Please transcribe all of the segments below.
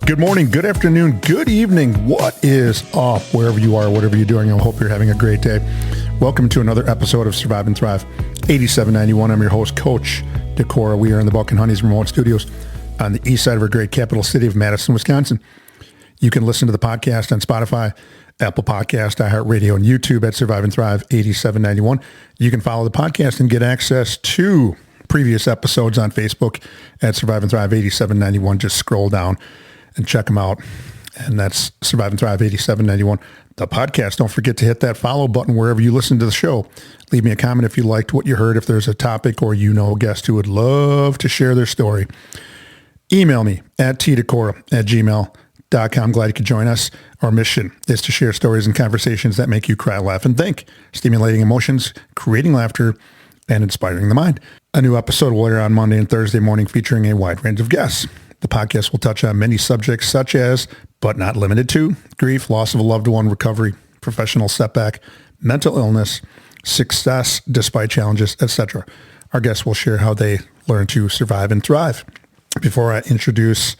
Good morning, good afternoon, good evening. What is up wherever you are, whatever you're doing? I hope you're having a great day. Welcome to another episode of Survive and Thrive 8791. I'm your host, Coach Decorah. We are in the Buck and Honey's remote studios on the east side of our great capital city of Madison, Wisconsin. You can listen to the podcast on Spotify, Apple Podcast, iHeartRadio, and YouTube at Survive and Thrive 8791. You can follow the podcast and get access to previous episodes on Facebook at Survive and Thrive 8791. Just scroll down and check them out. And that's Survive and Thrive 8791. The podcast, don't forget to hit that follow button wherever you listen to the show. Leave me a comment if you liked what you heard, if there's a topic or you know a guest who would love to share their story. Email me at tdecorah@gmail.com. Glad you could join us. Our mission is to share stories and conversations that make you cry, laugh, and think, stimulating emotions, creating laughter, and inspiring the mind. A new episode will air on Monday and Thursday morning featuring a wide range of guests. The podcast will touch on many subjects such as, but not limited to, grief, loss of a loved one, recovery, professional setback, mental illness, success despite challenges, etc. Our guests will share how they learn to survive and thrive. Before I introduce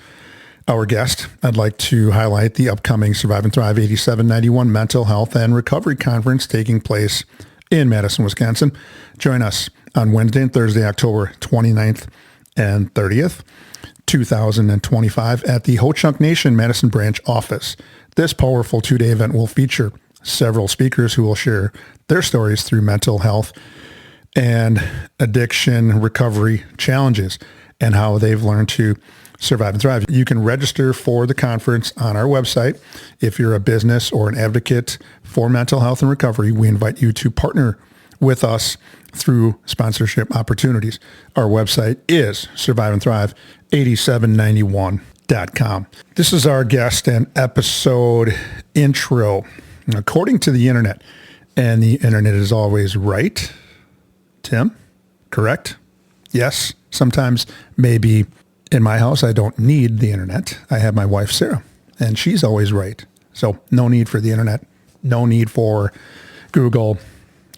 our guest, I'd like to highlight the upcoming Survive and Thrive 8791 Mental Health and Recovery Conference taking place in Madison, Wisconsin. Join us on Wednesday and Thursday, October 29th and 30th. 2025 at the Ho-Chunk Nation Madison branch office. This powerful two-day event will feature several speakers who will share their stories through mental health and addiction recovery challenges and how they've learned to survive and thrive. You can register for the conference on our website. If you're a business or an advocate for mental health and recovery, we invite you to partner with us through sponsorship opportunities. Our website is surviveandthrive8791.com. This is our guest and episode intro. According to the internet, and the internet is always right, Tim, correct? Yes, sometimes maybe in my house I don't need the internet. I have my wife, Sarah, and she's always right. So no need for the internet, no need for Google,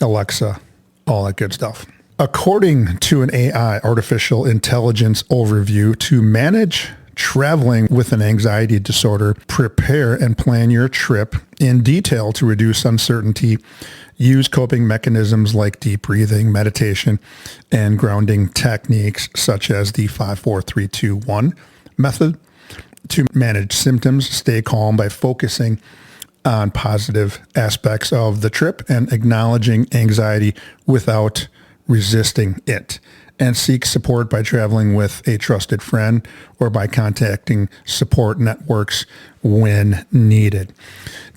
Alexa, all that good stuff. According to an AI, artificial intelligence overview, to manage traveling with an anxiety disorder, prepare and plan your trip in detail to reduce uncertainty. Use coping mechanisms like deep breathing, meditation, and grounding techniques such as the 5-4-3-2-1 method to manage symptoms. Stay calm by focusing on positive aspects of the trip and acknowledging anxiety without resisting it. And seek support by traveling with a trusted friend or by contacting support networks when needed.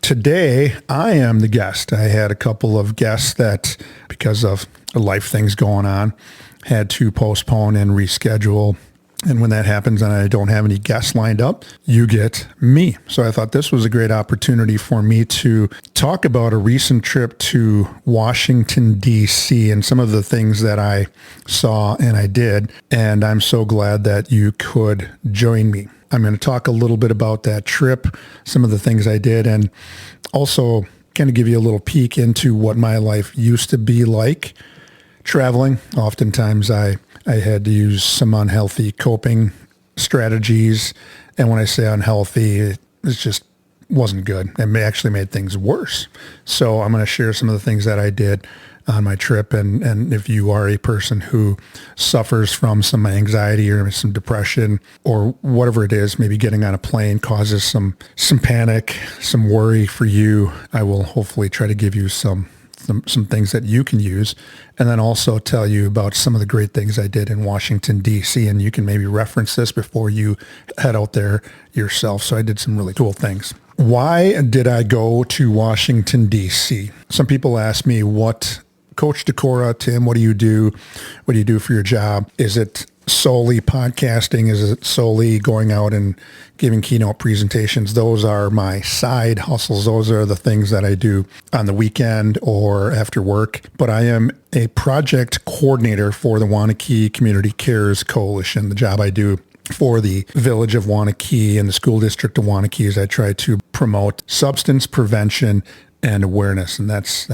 Today, I am the guest. I had a couple of guests that, because of life things going on, had to postpone and reschedule. And when that happens and I don't have any guests lined up, you get me. So I thought this was a great opportunity for me to talk about a recent trip to Washington, D.C. and some of the things that I saw and I did. And I'm so glad that you could join me. I'm going to talk a little bit about that trip, some of the things I did, and also kind of give you a little peek into what my life used to be like traveling. Oftentimes I had to use some unhealthy coping strategies. And when I say unhealthy, it just wasn't good. It actually made things worse. So I'm going to share some of the things that I did on my trip. And if you are a person who suffers from some anxiety or some depression or whatever it is, maybe getting on a plane causes some panic, some worry for you, I will hopefully try to give you some things that you can use, and then also tell you about some of the great things I did in Washington, D.C., and you can maybe reference this before you head out there yourself. So I did some really cool things. Why did I go to Washington, D.C.? Some people ask me, Coach Decorah, Tim, what do you do? What do you do for your job? Is it solely podcasting? Is it solely going out and giving keynote presentations? Those are my side hustles. Those are the things that I do on the weekend or after work. But I am a project coordinator for the Waunakee Community Cares Coalition. The job I do for the village of Waunakee and the school district of Waunakee is I try to promote substance prevention and awareness. And that's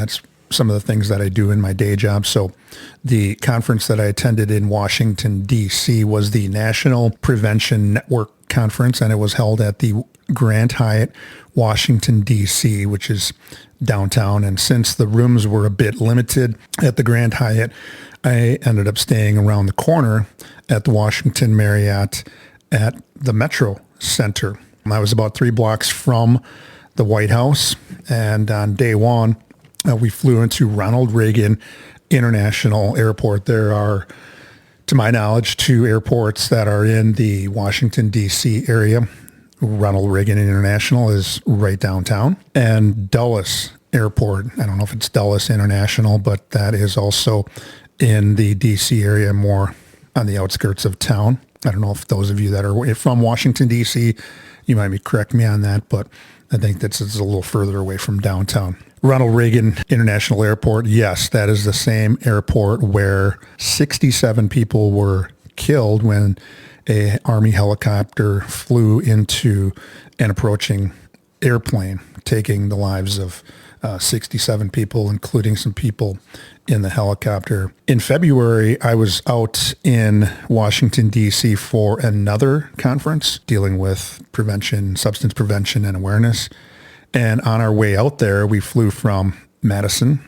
some of the things that I do in my day job. So the conference that I attended in Washington, D.C. was the National Prevention Network conference, and it was held at the Grand Hyatt, Washington, D.C., which is downtown. And since the rooms were a bit limited at the Grand Hyatt, I ended up staying around the corner at the Washington Marriott at the Metro Center. I was about 3 blocks from the White House, and on day one, we flew into Ronald Reagan International Airport. There are, to my knowledge, 2 airports that are in the Washington, D.C. area. Ronald Reagan International is right downtown, and Dulles Airport, I don't know if it's Dulles International, but that is also in the D.C. area, more on the outskirts of town. I don't know if those of you that are from Washington, D.C., you might be correct me on that, but I think that's a little further away from downtown. Ronald Reagan International Airport, yes, that is the same airport where 67 people were killed when an Army helicopter flew into an approaching airplane, taking the lives of 67 people, including some people in the helicopter. In February, I was out in Washington, D.C. for another conference dealing with prevention, substance prevention and awareness. And on our way out there, we flew from Madison,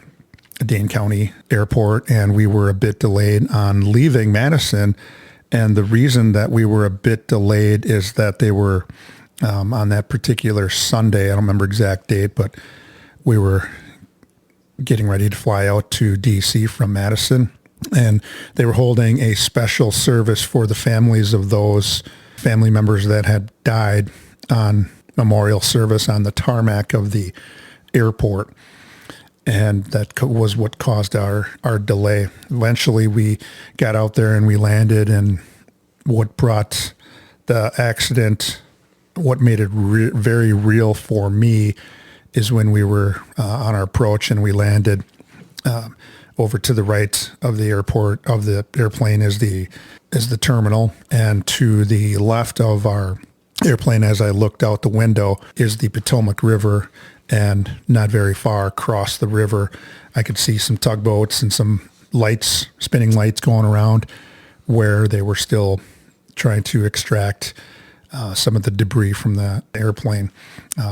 Dane County Airport, and we were a bit delayed on leaving Madison. And the reason that we were a bit delayed is that they were on that particular Sunday, I don't remember exact date, but we were getting ready to fly out to D.C. from Madison, and they were holding a special service for the families of those family members that had died on memorial service on the tarmac of the airport. And that was what caused our delay. Eventually, we got out there and we landed, and what brought the accident, what made it very real for me, is when we were on our approach and we landed over to the right of the airport, of the airplane is the terminal, and to the left of our airplane, as I looked out the window, is the Potomac River, and not very far across the river, I could see some tugboats and some lights, spinning lights going around where they were still trying to extract some of the debris from the airplane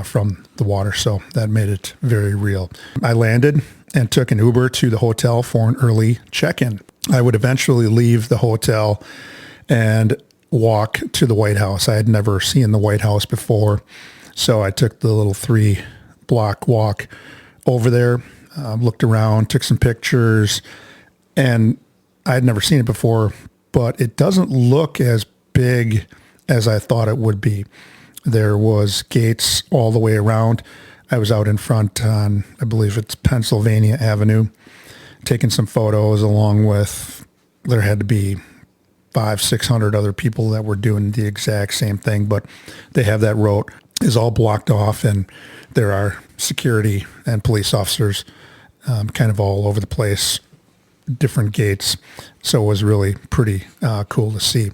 from the water. So that made it very real. I landed and took an Uber to the hotel for an early check-in. I would eventually leave the hotel and walk to the White House. I had never seen the White House before, so I took the little 3-block walk over there, looked around, took some pictures, and I had never seen it before, but it doesn't look as big as I thought it would be. There was gates all the way around. I was out in front on, I believe it's Pennsylvania Avenue, taking some photos along with, there had to be 500-600 other people that were doing the exact same thing, but they have that road is all blocked off, and there are security and police officers kind of all over the place, different gates. So it was really pretty cool to see.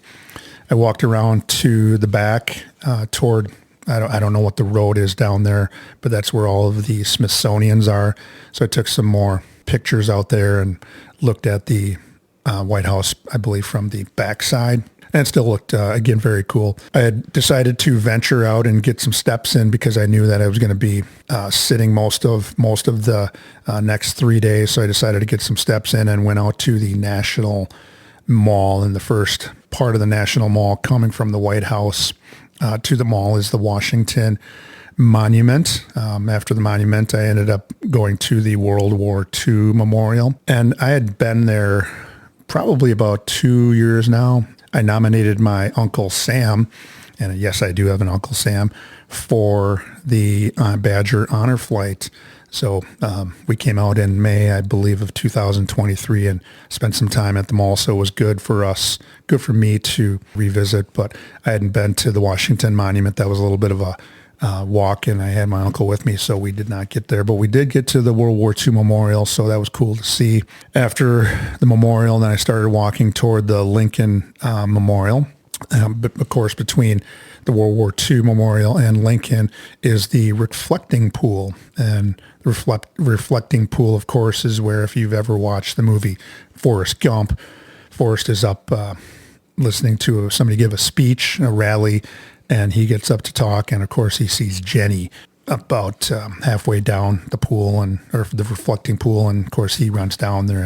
I walked around to the back toward, I don't know what the road is down there, but that's where all of the Smithsonians are. So I took some more pictures out there and looked at the White House, I believe, from the backside. And it still looked, again, very cool. I had decided to venture out and get some steps in because I knew that I was going to be sitting most of the next 3 days. So I decided to get some steps in and went out to the National Mall. And the first part of the National Mall coming from the White House to the mall is the Washington Monument. After the monument, I ended up going to the World War II Memorial. And I had been there probably about 2 years now. I nominated my Uncle Sam, and yes, I do have an Uncle Sam, for the Badger Honor Flight. So we came out in May, I believe, of 2023 and spent some time at the mall. So it was good for us, good for me to revisit. But I hadn't been to the Washington Monument. That was a little bit of a walk, and I had my uncle with me, so we did not get there. But we did get to the World War II Memorial, so that was cool to see. After the memorial, then I started walking toward the Lincoln Memorial. But of course, between the World War II Memorial and Lincoln is the reflecting pool. And the reflecting pool, of course, is where, if you've ever watched the movie Forrest Gump, Forrest is up listening to somebody give a speech, a rally, and he gets up to talk, and of course he sees Jenny about halfway down the pool or the reflecting pool, and of course he runs down there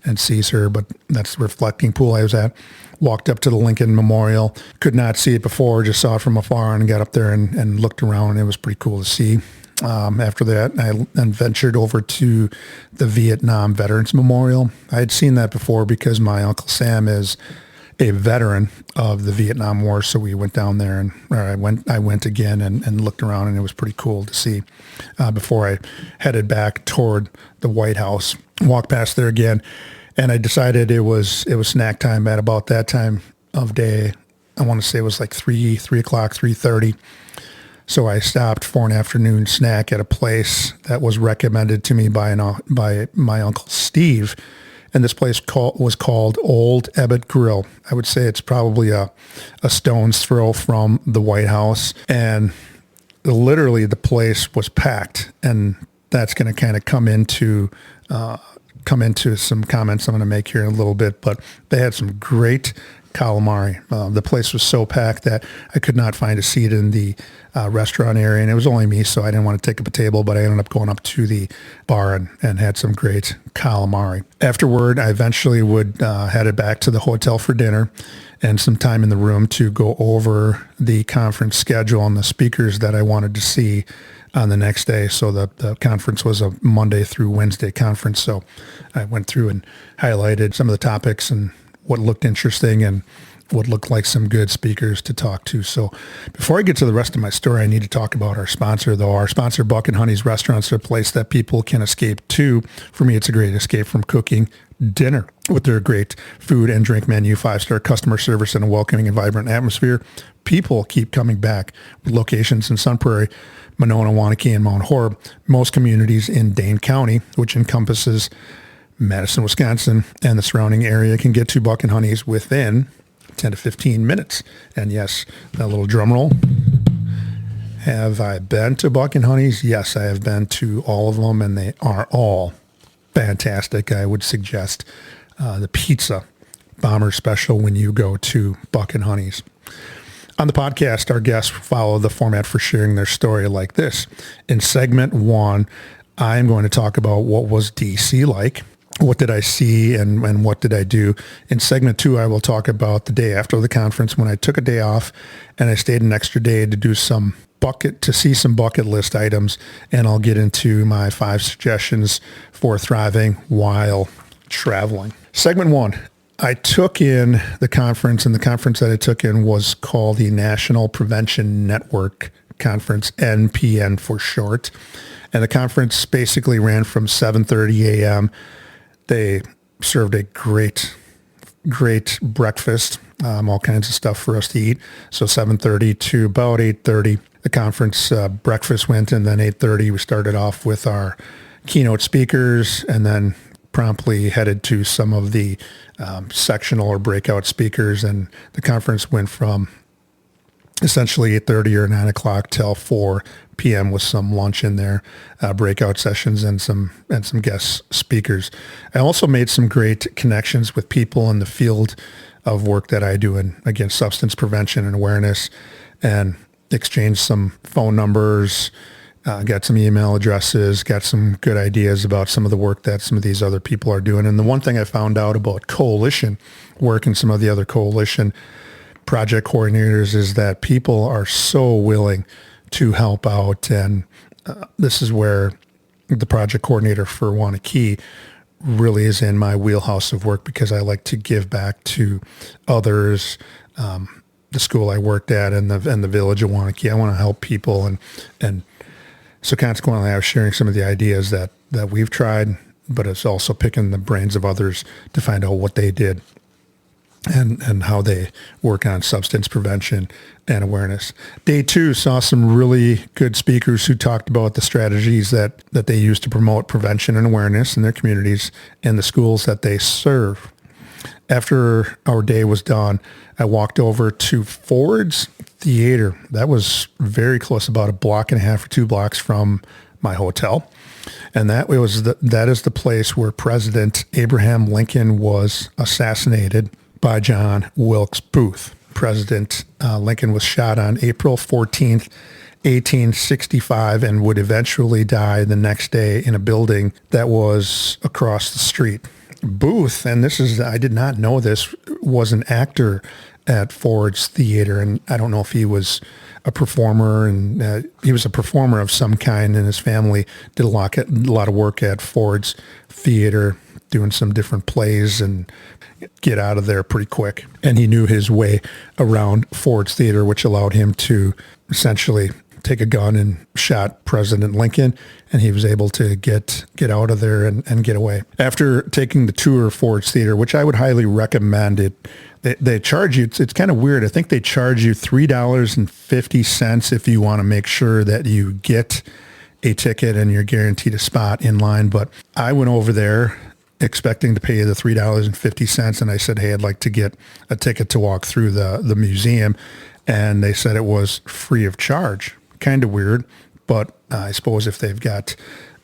and sees her, but that's the reflecting pool I was at. Walked up to the Lincoln Memorial, could not see it before, just saw it from afar, and got up there and looked around, and it was pretty cool to see. After that, I then ventured over to the Vietnam Veterans Memorial. I had seen that before because my Uncle Sam is a veteran of the Vietnam War, so we went down there, and I went again and looked around, and it was pretty cool to see. Before I headed back toward the White House, walked past there again, and I decided it was snack time at about that time of day. I want to say it was like 3 o'clock, 3:30. So I stopped for an afternoon snack at a place that was recommended to me by my Uncle Steve. And this place was called Old Ebbitt Grill. I would say it's probably a stone's throw from the White House. And literally the place was packed. And that's going to kind of come into some comments I'm going to make here in a little bit. But they had some great calamari. The place was so packed that I could not find a seat in the restaurant area, and it was only me, so I didn't want to take up a table, but I ended up going up to the bar and had some great calamari. Afterward, I eventually headed back to the hotel for dinner and some time in the room to go over the conference schedule and the speakers that I wanted to see on the next day. So the conference was a Monday through Wednesday conference, so I went through and highlighted some of the topics and what looked interesting and what looked like some good speakers to talk to. So before I get to the rest of my story, I need to talk about our sponsor, though. Our sponsor, Buck and Honey's Restaurants, are a place that people can escape to. For me, it's a great escape from cooking dinner. With their great food and drink menu, 5-star customer service, and a welcoming and vibrant atmosphere, people keep coming back. With locations in Sun Prairie, Monona, Waunakee, and Mount Horeb, most communities in Dane County, which encompasses Madison, Wisconsin, and the surrounding area, can get to Buck and Honey's within 10 to 15 minutes. And yes, that little drum roll. Have I been to Buck and Honey's? Yes, I have been to all of them, and they are all fantastic. I would suggest the pizza bomber special when you go to Buck and Honey's. On the podcast, our guests follow the format for sharing their story like this. In segment 1, I'm going to talk about what was DC like. What did I see and what did I do? In segment 2, I will talk about the day after the conference when I took a day off and I stayed an extra day to do some see some bucket list items, and I'll get into my 5 suggestions for thriving while traveling. Segment 1, I took in the conference, and the conference that I took in was called the National Prevention Network Conference, NPN for short. And the conference basically ran from 7:30 a.m. They served a great breakfast, all kinds of stuff for us to eat. So 7:30 to about 8:30, the conference breakfast went, and then 8:30 we started off with our keynote speakers, and then promptly headed to some of the sectional or breakout speakers. And the conference went from essentially 8:30 or 9 o'clock till 4 p.m. with some lunch in there, breakout sessions and some guest speakers. I also made some great connections with people in the field of work that I do in, again, substance prevention and awareness, and exchanged some phone numbers, got some email addresses, got some good ideas about some of the work that some of these other people are doing. And the one thing I found out about coalition work and some of the other coalition project coordinators is that people are so willing to help out. And this is where the project coordinator for Waunakee really is in my wheelhouse of work, because I like to give back to others, the school I worked at and the village of Waunakee. I want to help people. And so consequently, I was sharing some of the ideas that we've tried, but it's also picking the brains of others to find out what they did and how they work on substance prevention and awareness. Day 2 saw some really good speakers who talked about the strategies that they use to promote prevention and awareness in their communities and the schools that they serve. After our day was done, I walked over to Ford's Theater. That was very close, about a block and a half or 2 blocks from my hotel. And that is the place where President Abraham Lincoln was assassinated by John Wilkes Booth. President Lincoln was shot on April 14th, 1865, and would eventually die the next day in a building that was across the street. Booth, and I did not know this, was an actor at Ford's Theater, and I don't know if he was a performer, and he was a performer of some kind, and his family did a lot of work at Ford's Theater, doing some different plays and get out of there pretty quick. And he knew his way around Ford's Theater, which allowed him to essentially take a gun and shot President Lincoln, and he was able to get out of there and get away. After taking the tour of Ford's Theater, which I would highly recommend, they charge you, it's kind of weird. I think they charge you $3.50 if you want to make sure that you get a ticket and you're guaranteed a spot in line. But I went over there expecting to pay the $3.50, and I said, hey, I'd like to get a ticket to walk through the museum. And they said it was free of charge. Kind of weird, but I suppose if they've got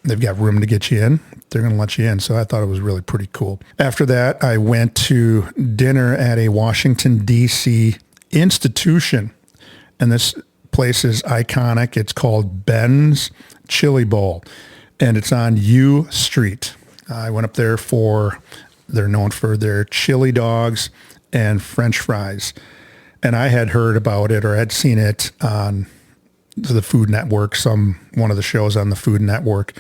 room to get you in, they're going to let you in. So I thought it was really pretty cool. After that, I went to dinner at a Washington, D.C. institution, and this place is iconic. It's called Ben's Chili Bowl, and it's on U Street. I went up there they're known for their chili dogs and French fries. And I had heard about it, or had seen it on the Food Network, one of the shows on the Food Network.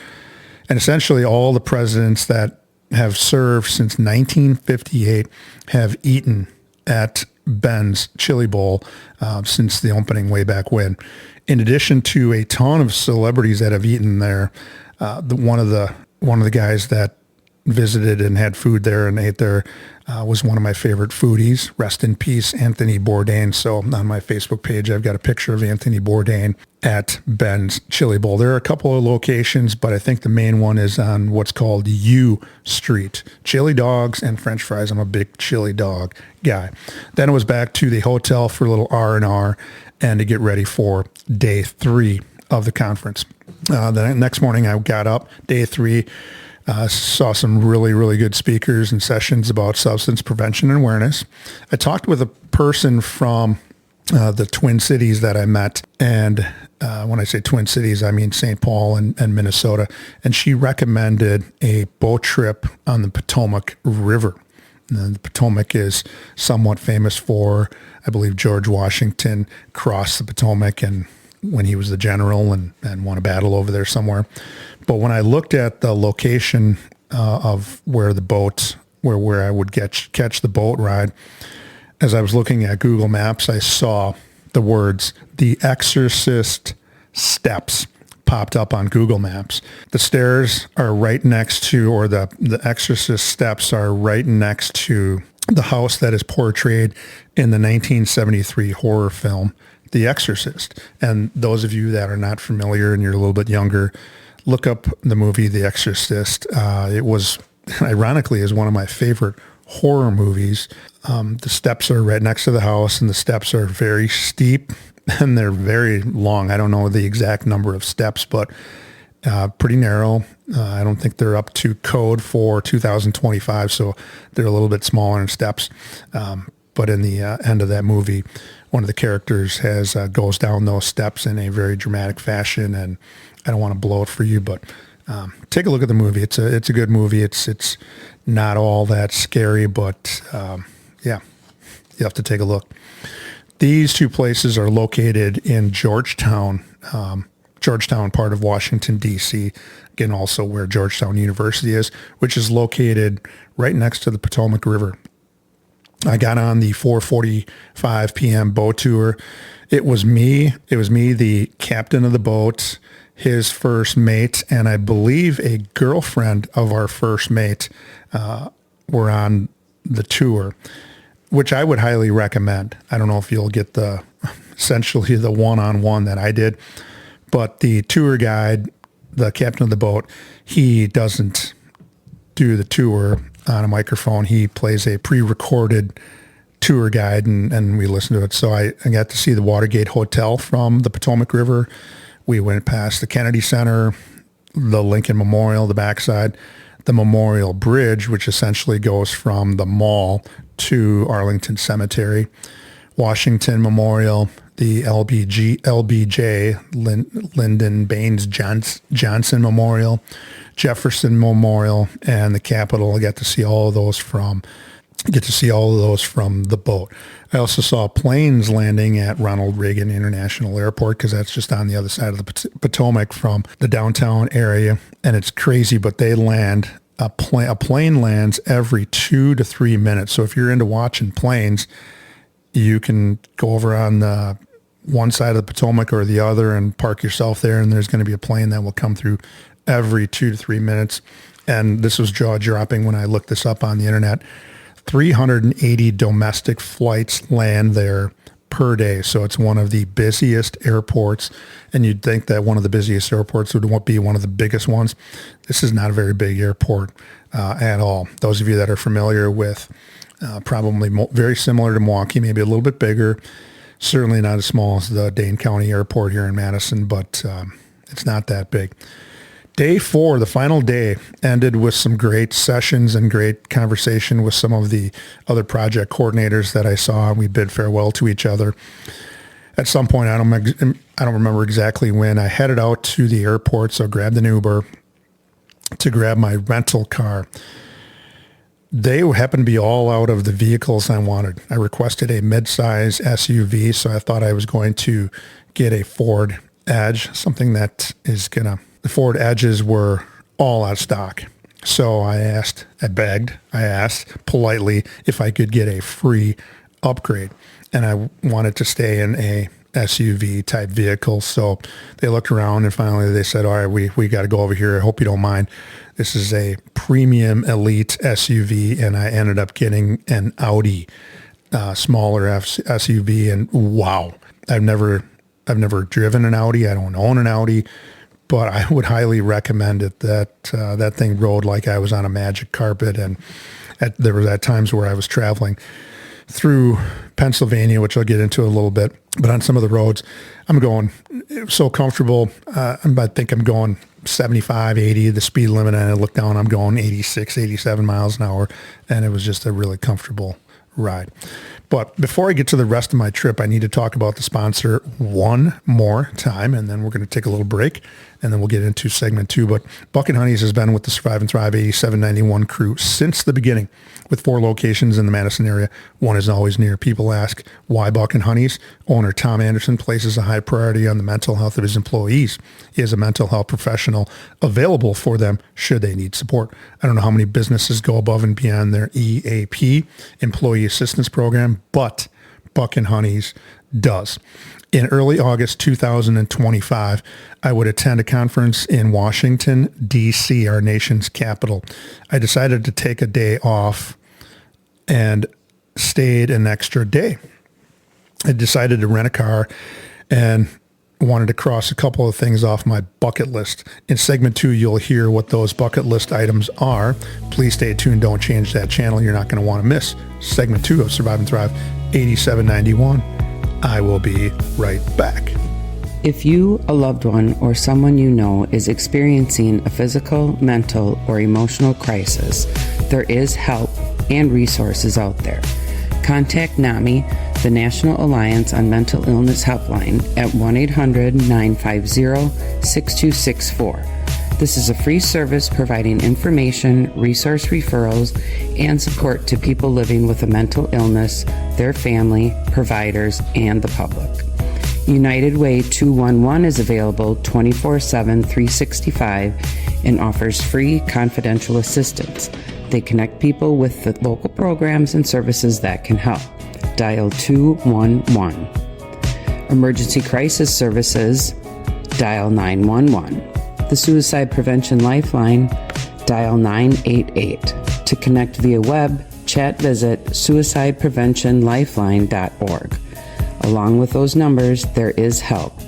And essentially all the presidents that have served since 1958 have eaten at Ben's Chili Bowl since the opening way back when. In addition to a ton of celebrities that have eaten there, one of the guys that visited and had food there and ate there was one of my favorite foodies. Rest in peace, Anthony Bourdain. So on my Facebook page, I've got a picture of Anthony Bourdain at Ben's Chili Bowl. There are a couple of locations, but I think the main one is on what's called U Street. Chili dogs and French fries. I'm a big chili dog guy. Then it was back to the hotel for a little R&R and to get ready for day 3 of the conference. The next morning I got up, day 3, saw some really, really good speakers and sessions about substance prevention and awareness. I talked with a person from the Twin Cities that I met. And when I say Twin Cities, I mean St. Paul and Minnesota. And she recommended a boat trip on the Potomac River. And the Potomac is somewhat famous for, I believe, George Washington crossed the Potomac and when he was the general and won a battle over there somewhere. But when I looked at the location of where I would catch the boat ride, as I was looking at Google Maps, I saw the words, "The Exorcist Steps," popped up on Google Maps. The stairs are right next to, or the Exorcist Steps are right next to the house that is portrayed in the 1973 horror film, The Exorcist. And those of you that are not familiar and you're a little bit younger, look up the movie The Exorcist. It was, ironically, is one of my favorite horror movies. The steps are right next to the house, and the steps are very steep and they're very long. I don't know the exact number of steps, but pretty narrow. I don't think they're up to code for 2025, so they're a little bit smaller in steps. But in the end of that movie, one of the characters goes down those steps in a very dramatic fashion, and I don't want to blow it for you, but take a look at the movie. It's a good movie. It's not all that scary, but yeah, you have to take a look. These two places are located in Georgetown, part of Washington, D.C., again, also where Georgetown University is, which is located right next to the Potomac River. I got on the 4:45 p.m. boat tour. It was me, the captain of the boat, his first mate, and I believe a girlfriend of our first mate were on the tour, which I would highly recommend. I don't know if you'll get essentially the one-on-one that I did, but the tour guide, the captain of the boat, he doesn't do the tour on a microphone. He plays a pre-recorded tour guide, and we listen to it. So I got to see the Watergate Hotel from the Potomac River. We went past the Kennedy Center, the Lincoln Memorial, the backside, the Memorial Bridge, which essentially goes from the mall to Arlington Cemetery. Washington Memorial, the LBJ, Lyndon Baines Johnson Memorial, Jefferson Memorial, and the Capitol. I got to see all of those from the boat. I also saw planes landing at Ronald Reagan International Airport, because that's just on the other side of the Potomac from the downtown area. And it's crazy, but they land, a plane lands every 2 to 3 minutes. So if you're into watching planes, you can go over on the one side of the Potomac or the other and park yourself there, and there's going to be a plane that will come through every 2 to 3 minutes. And this was jaw-dropping when I looked this up on the internet. 380 domestic flights land there per day. So it's one of the busiest airports, and you'd think that one of the busiest airports would be one of the biggest ones. This is not a very big airport at all. Those of you that are familiar with probably very similar to Milwaukee, maybe a little bit bigger, certainly not as small as the Dane County Airport here in Madison, but it's not that big. Day 4, the final day, ended with some great sessions and great conversation with some of the other project coordinators that I saw. We bid farewell to each other. At some point, I don't remember exactly when, I headed out to the airport, so I grabbed an Uber to grab my rental car. They happened to be all out of the vehicles I wanted. I requested a mid-size SUV, so I thought I was going to get a Ford Edge, something that is going to... The Ford Edges were all out of stock. So I asked politely if I could get a free upgrade. And I wanted to stay in a SUV type vehicle. So they looked around and finally they said, all right, we got to go over here. I hope you don't mind. This is a premium elite SUV. And I ended up getting an Audi, smaller SUV. And wow, I've never driven an Audi. I don't own an Audi. But I would highly recommend it. That thing rode like I was on a magic carpet. And there were at times where I was traveling through Pennsylvania, which I'll get into a little bit. But on some of the roads, I'm going so comfortable. I think I'm going 75, 80, the speed limit. And I look down, I'm going 86, 87 miles an hour. And it was just a really comfortable ride. But before I get to the rest of my trip, I need to talk about the sponsor one more time, and then we're going to take a little break, and then we'll get into segment 2. But Buck and Honeys has been with the Survive and Thrive 8791 crew since the beginning, with 4 locations in the Madison area. One is always near. People ask, why Buck and Honeys? Owner Tom Anderson places a high priority on the mental health of his employees. He has a mental health professional available for them should they need support. I don't know how many businesses go above and beyond their EAP, Employee Assistance Program, but Buck and Honeys does. In early August 2025, I would attend a conference in Washington, D.C., our nation's capital. I decided to take a day off and stayed an extra day. I decided to rent a car and wanted to cross a couple of things off my bucket list. In segment 2, you'll hear what those bucket list items are. Please stay tuned. Don't change that channel. You're not going to want to miss segment 2 of Survive and Thrive 8791. I will be right back. If you, a loved one, or someone you know is experiencing a physical, mental, or emotional crisis, there is help and resources out there. Contact NAMI, the National Alliance on Mental Illness Helpline, at 1-800-950-6264. This is a free service providing information, resource referrals, and support to people living with a mental illness, their family, providers, and the public. United Way 211 is available 24/7, 365, and offers free confidential assistance. They connect people with the local programs and services that can help. Dial 211. Emergency Crisis Services, dial 911. The Suicide Prevention Lifeline, dial 988. To connect via web, chat, visit suicidepreventionlifeline.org. Along with those numbers, there is help.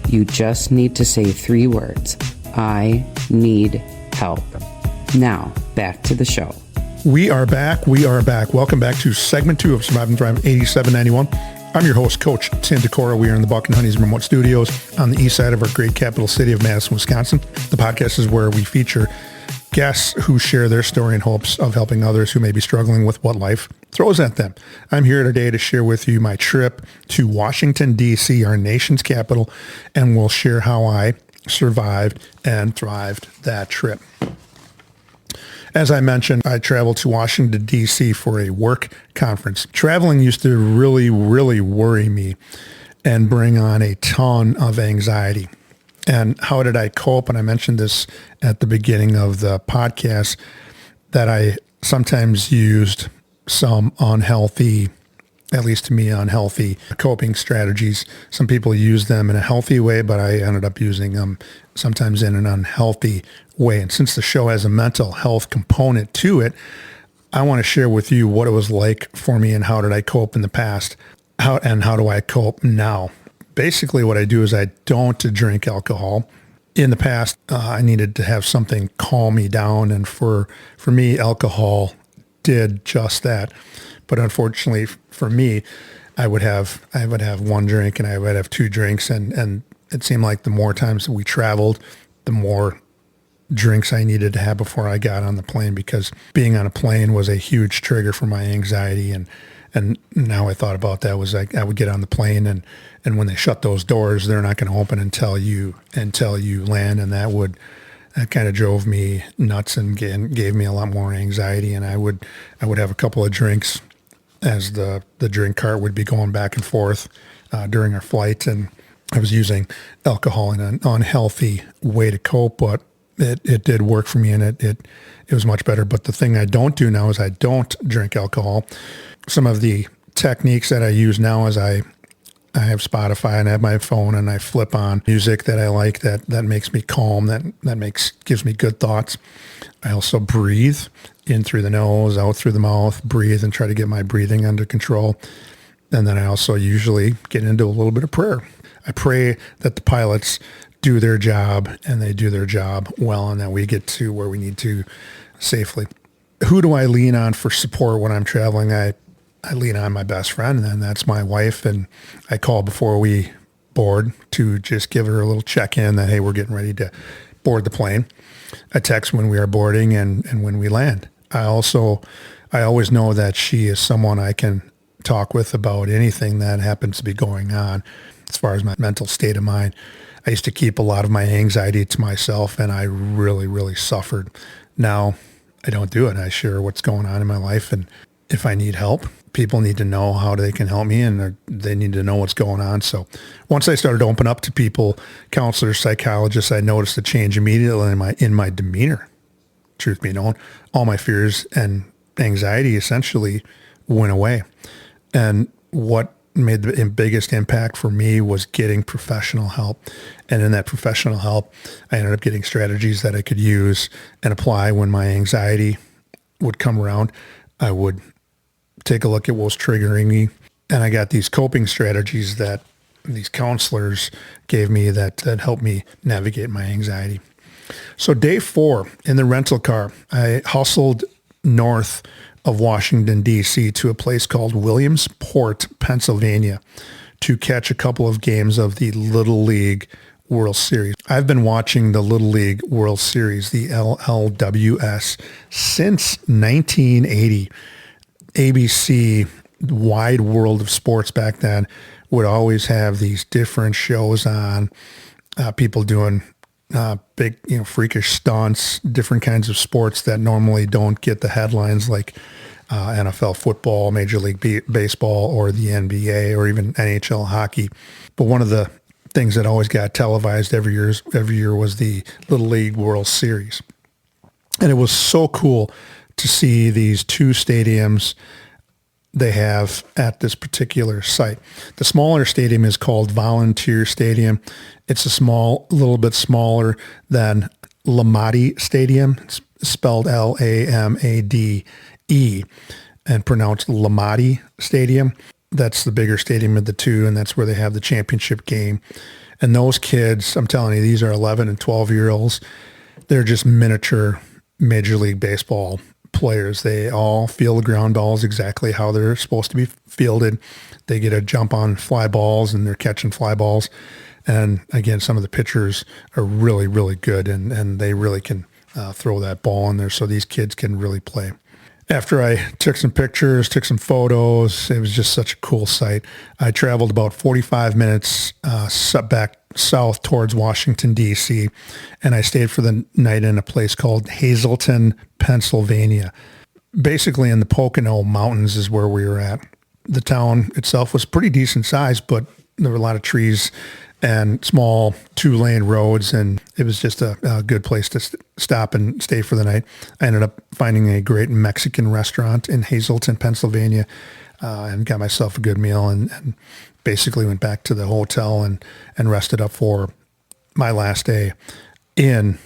You just need to say 3 words. I need help. Now, back to the show. We are back. Welcome back to segment 2 of Survive and Thrive 8791. I'm your host, Coach Tim Decorah. We are in the Buck and Honeys remote studios on the east side of our great capital city of Madison, Wisconsin. The podcast is where we feature guests who share their story in hopes of helping others who may be struggling with what life throws at them. I'm here today to share with you my trip to Washington, D.C., our nation's capital, and we'll share how I survived and thrived that trip. As I mentioned, I traveled to Washington, D.C. for a work conference. Traveling used to really worry me and bring on a ton of anxiety. And how did I cope? And I mentioned this at the beginning of the podcast, that I sometimes used some unhealthy, at least to me, unhealthy coping strategies. Some people use them in a healthy way, but I ended up using them sometimes in an unhealthy way. And since the show has a mental health component to it, I want to share with you what it was like for me and how did I cope in the past, how do I cope now. Basically, what I do is I don't drink alcohol. In the past, I needed to have something calm me down, and for me, alcohol did just that. But unfortunately for me, I would have one drink and I would have two drinks, and it seemed like the more times that we traveled, the more drinks I needed to have before I got on the plane, because being on a plane was a huge trigger for my anxiety. And now I thought about that was like I would get on the plane and when they shut those doors, they're not going to open until you land, and that kind of drove me nuts and gave me a lot more anxiety. And I would have a couple of drinks as the drink cart would be going back and forth during our flight, and I was using alcohol in an unhealthy way to cope, but it did work for me, and it was much better. But the thing I don't do now is I don't drink alcohol. Some of the techniques that I use now is I have Spotify and I have my phone, and I flip on music that I like that makes me calm, that gives me good thoughts. I also breathe in through the nose, out through the mouth, breathe and try to get my breathing under control. And then I also usually get into a little bit of prayer. I pray that the pilots do their job and they do their job well, and that we get to where we need to safely. Who do I lean on for support when I'm traveling? I lean on my best friend, and that's my wife, and I call before we board to just give her a little check-in that, hey, we're getting ready to board the plane. I text when we are boarding and when we land. I always know that she is someone I can talk with about anything that happens to be going on as far as my mental state of mind. I used to keep a lot of my anxiety to myself, and I really suffered. Now I don't do it. I share what's going on in my life, and if I need help, people need to know how they can help me, and they need to know what's going on. So once I started to open up to people, counselors, psychologists, I noticed a change immediately in my demeanor. Truth be known, all my fears and anxiety essentially went away. And what made the biggest impact for me was getting professional help. And in that professional help, I ended up getting strategies that I could use and apply when my anxiety would come around. I would take a look at what was triggering me, and I got these coping strategies that these counselors gave me that helped me navigate my anxiety. So day 4 in the rental car, I hustled north of Washington, D.C. to a place called Williamsport, Pennsylvania, to catch a couple of games of the Little League World Series. I've been watching the Little League World Series, the LLWS, since 1980. ABC, Wide World of Sports back then, would always have these different shows on, people doing big, freakish stunts, different kinds of sports that normally don't get the headlines, like NFL football, Major League Baseball, or the NBA, or even NHL hockey. But one of the things that always got televised every year was the Little League World Series. And it was so cool to see these two stadiums they have at this particular site. The smaller stadium is called Volunteer Stadium. It's a little bit smaller than Lamade Stadium. It's spelled Lamade and pronounced Lamade Stadium. That's the bigger stadium of the two, and that's where they have the championship game. And those kids, I'm telling you, these are 11 and 12-year-olds. They're just miniature Major League Baseball players. They all feel the ground balls exactly how they're supposed to be fielded. They get a jump on fly balls, and they're catching fly balls. And again, some of the pitchers are really, really good, and they really can throw that ball in there so these kids can really play. After I took some pictures, took some photos, it was just such a cool sight. I traveled about 45 minutes back south towards Washington, D.C., and I stayed for the night in a place called Hazleton, Pennsylvania. Basically in the Pocono Mountains is where we were at. The town itself was pretty decent size, but there were a lot of trees and small 2-lane roads, and it was just a good place to stop and stay for the night. I ended up finding a great Mexican restaurant in Hazleton, Pennsylvania, and got myself a good meal, and basically went back to the hotel and rested up for my last day in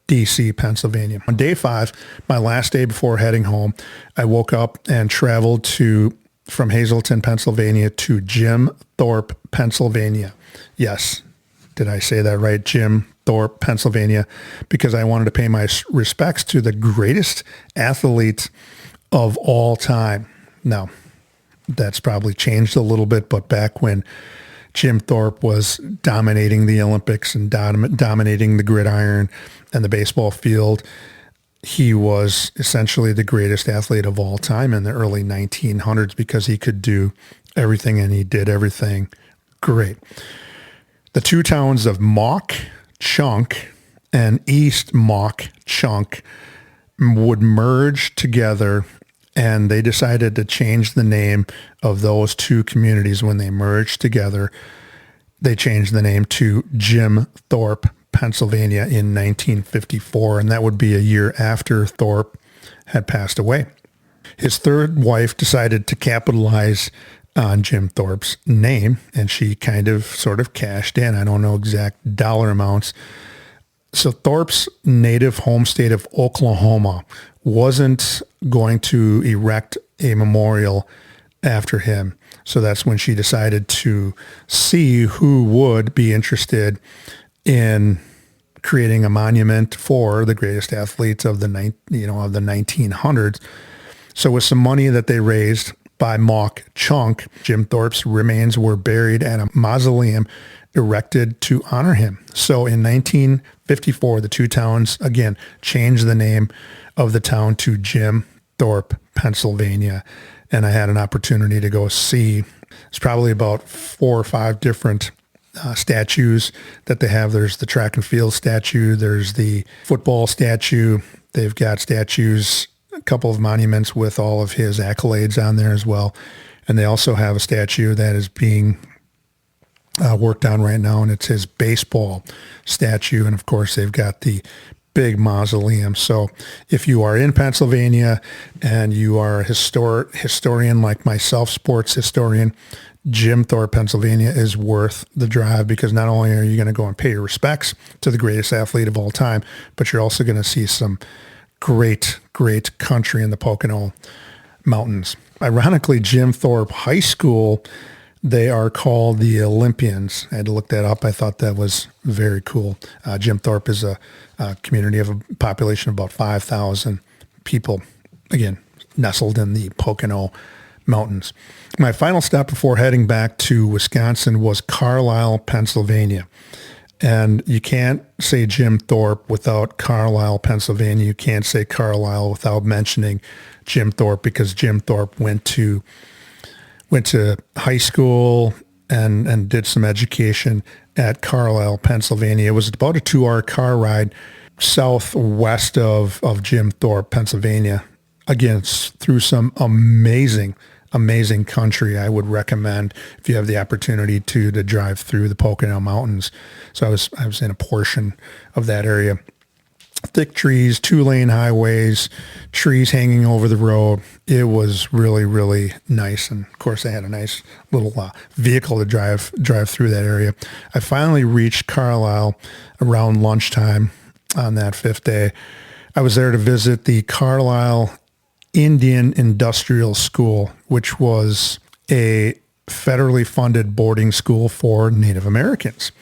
D.C., Pennsylvania. On day 5, my last day before heading home, I woke up and traveled from Hazleton, Pennsylvania to Jim Thorpe, Pennsylvania. Yes, did I say that right? Jim Thorpe, Pennsylvania, because I wanted to pay my respects to the greatest athlete of all time. Now, that's probably changed a little bit, but back when Jim Thorpe was dominating the Olympics and dominating the gridiron and the baseball field, he was essentially the greatest athlete of all time in the early 1900s because he could do everything and he did everything great. The two towns of Mock Chunk and East Mock Chunk would merge together, and they decided to change the name of those two communities when they merged together. They changed the name to Jim Thorpe, Pennsylvania in 1954, and that would be a year after Thorpe had passed away. His third wife decided to capitalize on Jim Thorpe's name, and she kind of sort of cashed in. I don't know exact dollar amounts. So Thorpe's native home state of Oklahoma wasn't going to erect a memorial after him. So that's when she decided to see who would be interested in creating a monument for the greatest athletes of the 1900s. So with some money that they raised by Mock Chunk, Jim Thorpe's remains were buried at a mausoleum erected to honor him. So in 1954, the two towns again changed the name of the town to Jim Thorpe, Pennsylvania. And I had an opportunity to go see, it's probably about 4 or 5 different statues that they have. There's the track and field statue. There's the football statue. They've got statues, a couple of monuments with all of his accolades on there as well. And they also have a statue that is being worked on right now, and it's his baseball statue. And of course, they've got the big mausoleum. So if you are in Pennsylvania and you are a historian like myself, sports historian, Jim Thorpe, Pennsylvania is worth the drive, because not only are you going to go and pay your respects to the greatest athlete of all time, but you're also going to see some great country in the Pocono Mountains. Ironically, Jim Thorpe High School, they are called the Olympians. I had to look that up. I thought that was very cool. Jim Thorpe is a community of a population of about 5,000 people, again, nestled in the Pocono Mountains. My final stop before heading back to Wisconsin was Carlisle, Pennsylvania. And you can't say Jim Thorpe without Carlisle, Pennsylvania. You can't say Carlisle without mentioning Jim Thorpe, because Jim Thorpe went to high school and did some education at Carlisle, Pennsylvania. It was about a 2-hour car ride southwest of Jim Thorpe, Pennsylvania. Again, through some amazing country. I would recommend, if you have the opportunity to drive through the Pocono Mountains. So I was in a portion of that area. Thick trees, 2-lane highways, trees hanging over the road. It was really nice. And of course, I had a nice little vehicle to drive through that area. I finally reached Carlisle around lunchtime on that 5th day. I was there to visit the Carlisle Indian Industrial School, which was a federally funded boarding school for Native Americans.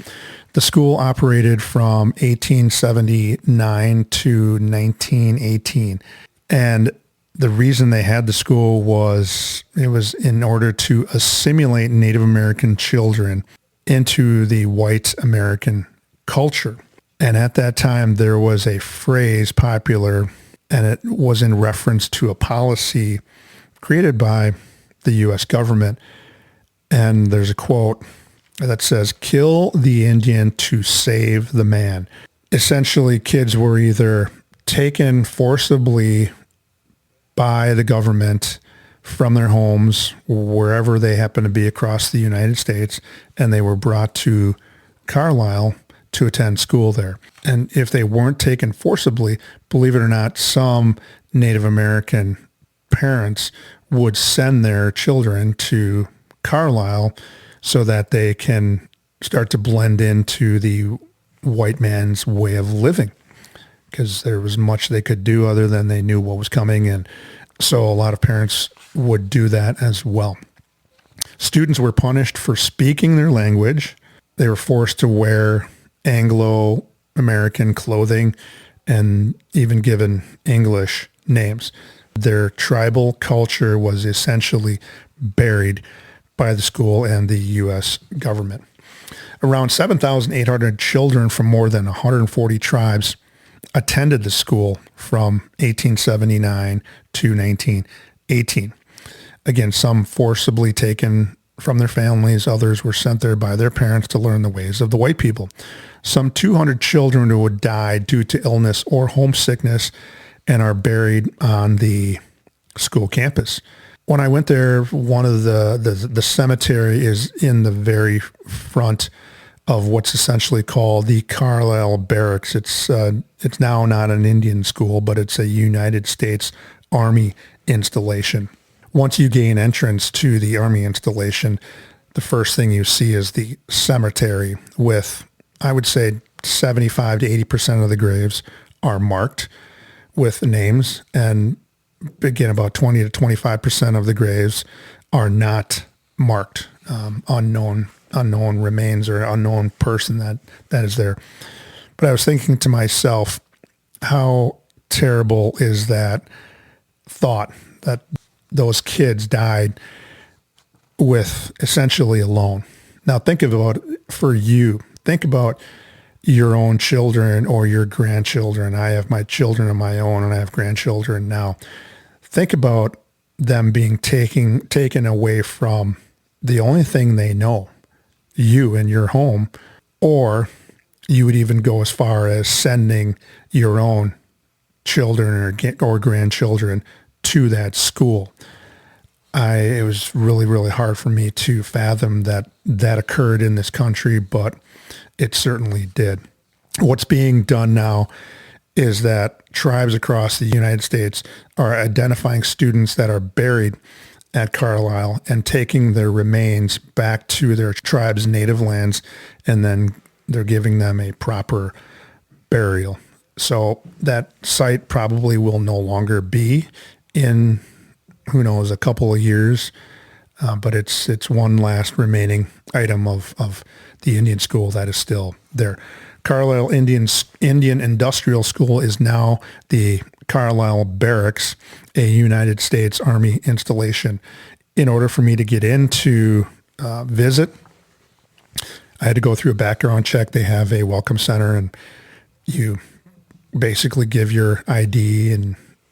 The school operated from 1879 to 1918. And the reason they had the school was it was in order to assimilate Native American children into the white American culture. And at that time, there was a phrase popular, and it was in reference to a policy created by the U.S. government. And there's a quote that says, "Kill the Indian to save the man." Essentially, kids were either taken forcibly by the government from their homes, wherever they happen to be across the United States, and they were brought to Carlisle to attend school there. And if they weren't taken forcibly, believe it or not, some Native American parents would send their children to Carlisle so that they can start to blend into the white man's way of living, because there was much they could do other than they knew what was coming. And so a lot of parents would do that as well. Students were punished for speaking their language. They were forced to wear Anglo-American clothing and even given English names. Their tribal culture was essentially buried by the school and the U.S. government. Around 7,800 children from more than 140 tribes attended the school from 1879 to 1918. Again, some forcibly taken from their families, others were sent there by their parents to learn the ways of the white people. Some 200 children would die due to illness or homesickness and are buried on the school campus. When I went there, one of the cemetery is in the very front of what's essentially called the Carlisle Barracks. It's now not an Indian school, but it's a United States Army installation. Once you gain entrance to the Army installation, the first thing you see is the cemetery with, I would say, 75 to 80% of the graves are marked with names, and again, about 20 to 25% of the graves are not marked, unknown remains or unknown person that is there. But I was thinking to myself, how terrible is that thought that those kids died with essentially alone. Now think about for you. Think about your own children or your grandchildren. I have my children of my own, and I have grandchildren now. Think about them being taken away from the only thing they know, you and your home, or you would even go as far as sending your own children or grandchildren to that school. It was really, really hard for me to fathom that occurred in this country, but it certainly did. What's being done now is that tribes across the United States are identifying students that are buried at Carlisle and taking their remains back to their tribe's native lands, and then they're giving them a proper burial. So that site probably will no longer be in, who knows, a couple of years, but it's one last remaining item of the Indian school that is still there. Carlisle Indian Industrial School is now the Carlisle Barracks, a United States Army installation. In order for me to get in to visit, I had to go through a background check. They have a welcome center, and you basically give your ID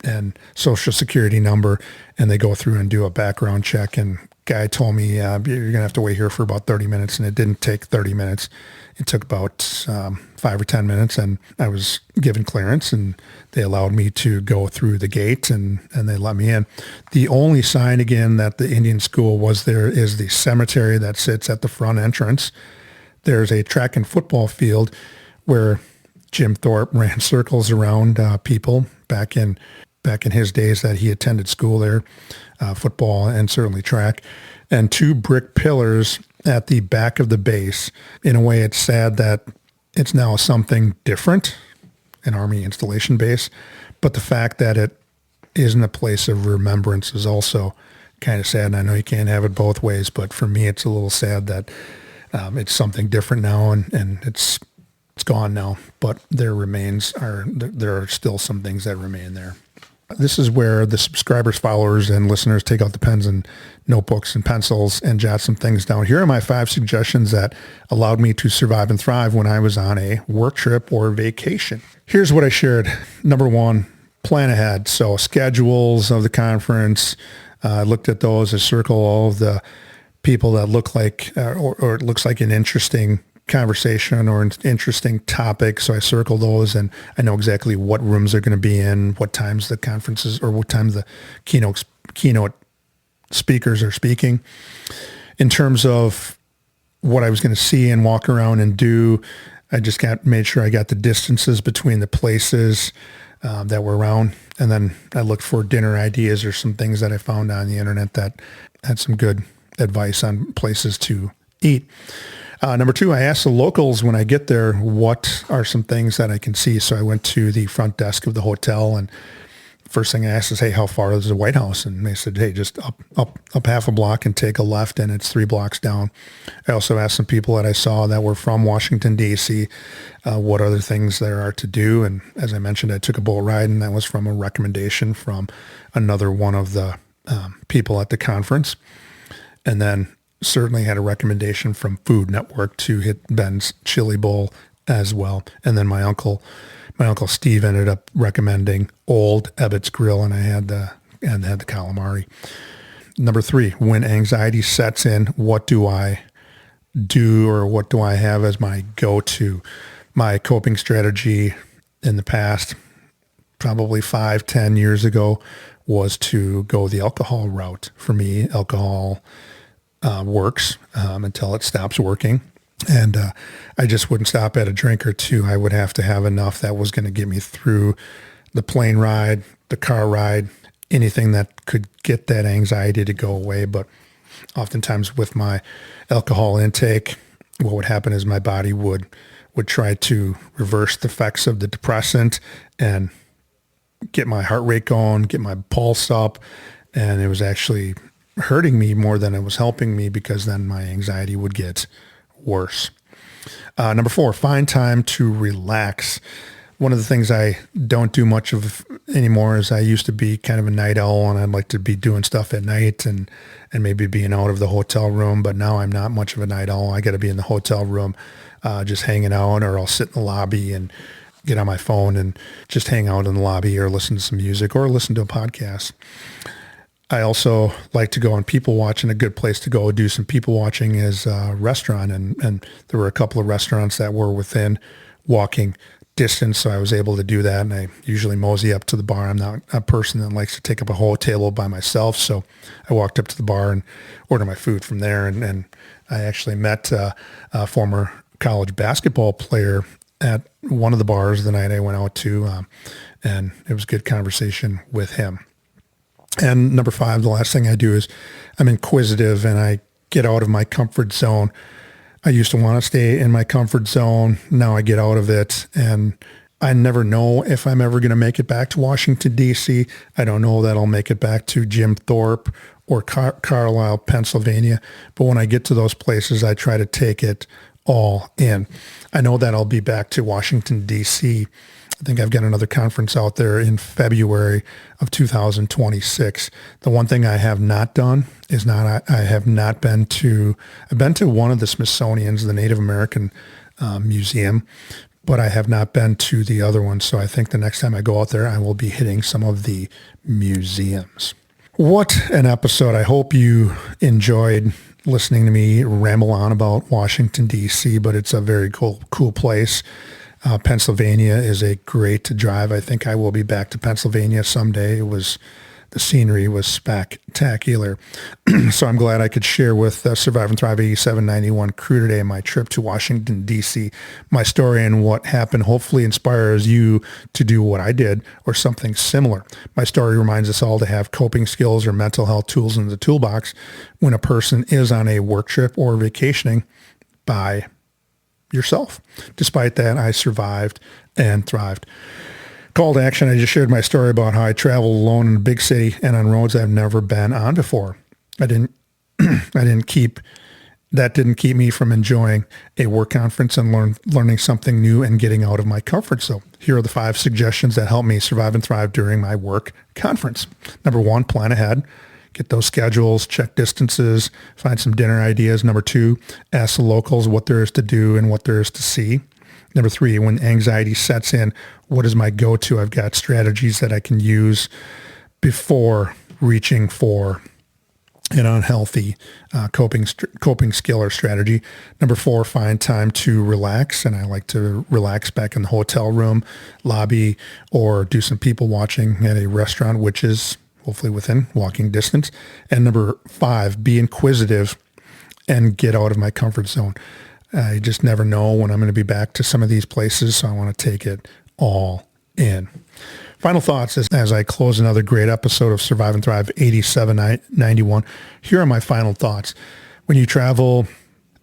and social security number, and they go through and do a background check. And guy told me, you're going to have to wait here for about 30 minutes. And it didn't take 30 minutes. It took about 5 or 10 minutes, and I was given clearance, and they allowed me to go through the gate, and they let me in. The only sign, again, that the Indian school was there is the cemetery that sits at the front entrance. There's a track and football field where Jim Thorpe ran circles around people back in his days that he attended school there, football and certainly track, and 2 brick pillars at the back of the base. In a way, it's sad that it's now something different, an Army installation base, but the fact that it isn't a place of remembrance is also kind of sad. And I know you can't have it both ways, but for me, it's a little sad that it's something different now, and it's gone now, but there are still some things that remain there. This is where the subscribers, followers, and listeners take out the pens and notebooks and pencils and jot some things down. Here are my 5 suggestions that allowed me to survive and thrive when I was on a work trip or vacation. Here's what I shared. Number 1, plan ahead. So schedules of the conference. I looked at those. I circle all of the people that look like, or it looks like an interesting conversation or an interesting topic. So I circle those and I know exactly what rooms they're going to be in, what times the conferences or what times the keynote speakers are speaking. In terms of what I was going to see and walk around and do, I just made sure I got the distances between the places that were around. And then I looked for dinner ideas or some things that I found on the internet that had some good advice on places to eat. Number 2, I asked the locals when I get there, what are some things that I can see? So I went to the front desk of the hotel, and first thing I asked is, hey, how far is the White House? And they said, hey, just up half a block and take a left, and it's 3 blocks down. I also asked some people that I saw that were from Washington, D.C., what other things there are to do. And as I mentioned, I took a boat ride, and that was from a recommendation from another one of the people at the conference. And then certainly had a recommendation from Food Network to hit Ben's Chili Bowl as well. And then my uncle Steve ended up recommending Old Ebbitt's Grill, and I had the calamari. Number 3, when anxiety sets in, what do I do, or what do I have as my go-to? My coping strategy in the past, probably 5-10 years ago, was to go the alcohol route. For me, alcohol works until it stops working. And I just wouldn't stop at a drink or two. I would have to have enough that was going to get me through the plane ride, the car ride, anything that could get that anxiety to go away. But oftentimes with my alcohol intake, what would happen is my body would try to reverse the effects of the depressant and get my heart rate going, get my pulse up. And it was actually hurting me more than it was helping me, because then my anxiety would get worse. Number 4, find time to relax. One of the things I don't do much of anymore is I used to be kind of a night owl, and I'd like to be doing stuff at night and maybe being out of the hotel room. But now I'm not much of a night owl. I got to be in the hotel room just hanging out, or I'll sit in the lobby and get on my phone and just hang out in the lobby, or listen to some music, or listen to a podcast. I also like to go and people watch, and a good place to go do some people watching is a restaurant. And there were a couple of restaurants that were within walking distance, so I was able to do that. And I usually mosey up to the bar. I'm not a person that likes to take up a whole table by myself, so I walked up to the bar and ordered my food from there. And I actually met a former college basketball player at one of the bars the night I went out to, and it was a good conversation with him. And number 5, the last thing I do is I'm inquisitive, and I get out of my comfort zone. I used to want to stay in my comfort zone. Now I get out of it, and I never know if I'm ever going to make it back to Washington, D.C. I don't know that I'll make it back to Jim Thorpe or Carlisle, Pennsylvania. But when I get to those places, I try to take it all in. I know that I'll be back to Washington, D.C. I think I've got another conference out there in February of 2026. The one thing I have not done is I've been to one of the Smithsonian's, the Native American Museum, but I have not been to the other one. So I think the next time I go out there, I will be hitting some of the museums. What an episode. I hope you enjoyed listening to me ramble on about Washington, D.C., but it's a very cool place. Pennsylvania is a great drive. I think I will be back to Pennsylvania someday. The scenery was spectacular. So I'm glad I could share with Survive and Thrive 8791 crew today my trip to Washington, D.C. My story and what happened hopefully inspires you to do what I did or something similar. My story reminds us all to have coping skills or mental health tools in the toolbox when a person is on a work trip or vacationing by yourself. Despite that, I survived and thrived. Call to action. I just shared my story about how I traveled alone in a big city and on roads I've never been on before. I didn't keep that didn't keep me from enjoying a work conference and learning something new and getting out of my comfort zone. Here are the 5 suggestions that help me survive and thrive during my work conference. Number 1, plan ahead. Get those schedules, check distances, find some dinner ideas. Number 2, ask the locals what there is to do and what there is to see. Number 3, when anxiety sets in, what is my go-to? I've got strategies that I can use before reaching for an unhealthy coping skill or strategy. Number 4, find time to relax. And I like to relax back in the hotel room, lobby, or do some people watching at a restaurant, which is hopefully within walking distance. And number 5, be inquisitive and get out of my comfort zone. I just never know when I'm going to be back to some of these places, so I want to take it all in. Final thoughts as I close another great episode of Survive and Thrive 8791. Here are my final thoughts. When you travel,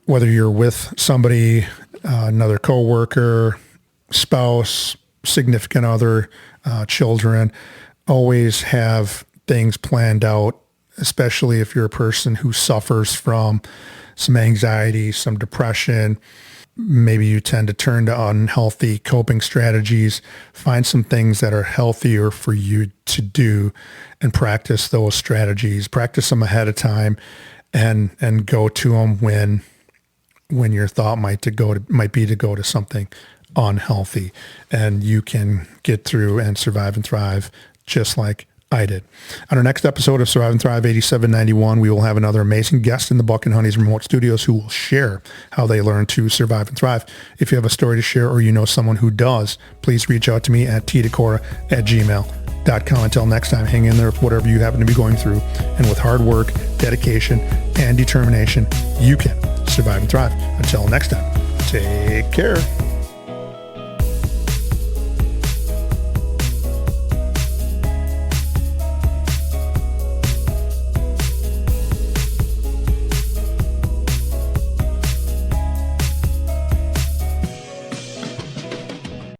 whether you're with somebody, another coworker, spouse, significant other, children, always have things planned out, especially if you're a person who suffers from some anxiety, some depression. Maybe you tend to turn to unhealthy coping strategies. Find some things that are healthier for you to do and practice those strategies. Practice them ahead of time and go to them when your thought might be to go to something unhealthy. And you can get through and survive and thrive just like I did. On our next episode of Survive and Thrive 8791, we will have another amazing guest in the Buck and Honey's remote studios who will share how they learn to survive and thrive. If you have a story to share or you know someone who does, please reach out to me at tdecorah@gmail.com. Until next time, hang in there with whatever you happen to be going through. And with hard work, dedication, and determination, you can survive and thrive. Until next time, take care.